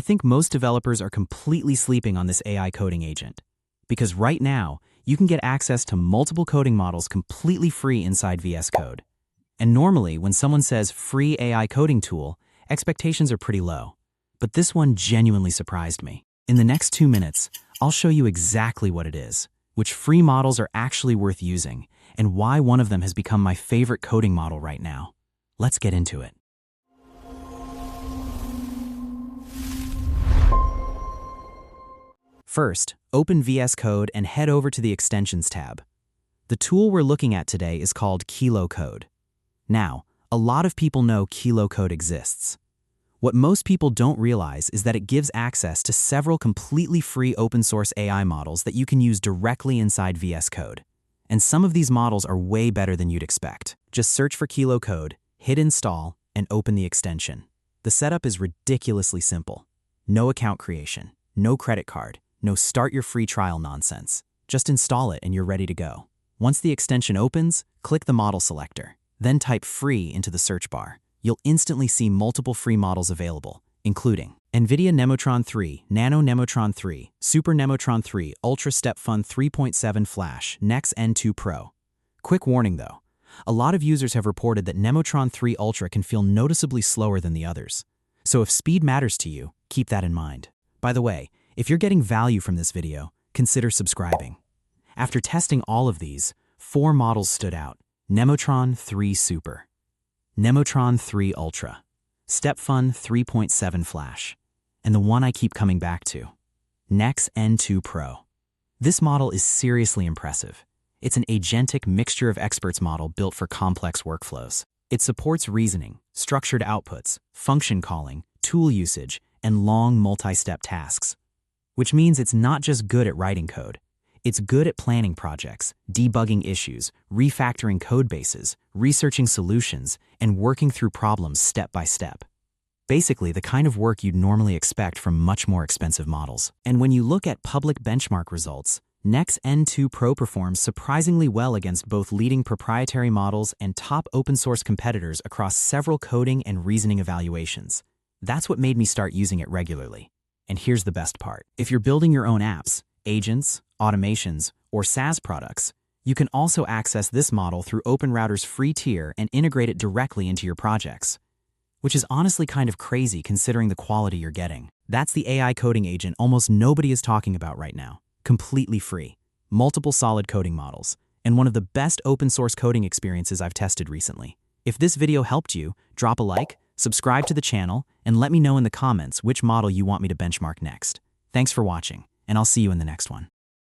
I think most developers are completely sleeping on this AI coding agent. Because right now, you can get access to multiple coding models completely free inside VS Code. And normally, when someone says free AI coding tool, expectations are pretty low. But this one genuinely surprised me. In the next 2 minutes, I'll show you exactly what it is, which free models are actually worth using, and why one of them has become my favorite coding model right now. Let's get into it. First, open VS Code and head over to the Extensions tab. The tool we're looking at today is called Kilo Code. Now, a lot of people know Kilo Code exists. What most people don't realize is that it gives access to several completely free open-source AI models that you can use directly inside VS Code. And some of these models are way better than you'd expect. Just search for Kilo Code, hit install, and open the extension. The setup is ridiculously simple. No account creation, no credit card, no start your free trial nonsense. Just install it and you're ready to go. Once the extension opens, click the model selector. Then type free into the search bar. You'll instantly see multiple free models available, including Nvidia Nemotron 3, Nano Nemotron 3, Super Nemotron 3, Ultra Step Fun 3.7 Flash, Nex N2 Pro. Quick warning though, a lot of users have reported that Nemotron 3 Ultra can feel noticeably slower than the others. So if speed matters to you, keep that in mind. By the way, if you're getting value from this video, consider subscribing. After testing all of these, 4 models stood out. Nemotron 3 Super, Nemotron 3 Ultra, StepFun 3.7 Flash, and the one I keep coming back to, Nex N2 Pro. This model is seriously impressive. It's an agentic mixture of experts model built for complex workflows. It supports reasoning, structured outputs, function calling, tool usage, and long multi-step tasks. Which means it's not just good at writing code. It's good at planning projects, debugging issues, refactoring code bases, researching solutions, and working through problems step by step. Basically, the kind of work you'd normally expect from much more expensive models. And when you look at public benchmark results, Nex N2 Pro performs surprisingly well against both leading proprietary models and top open-source competitors across several coding and reasoning evaluations. That's what made me start using it regularly. And here's the best part. If you're building your own apps, agents, automations, or SaaS products, you can also access this model through OpenRouter's free tier and integrate it directly into your projects. Which is honestly kind of crazy considering the quality you're getting. That's the AI coding agent almost nobody is talking about right now. Completely free, multiple solid coding models, and one of the best open source coding experiences I've tested recently. If this video helped you, drop a like, subscribe to the channel, and let me know in the comments which model you want me to benchmark next. Thanks for watching, and I'll see you in the next one.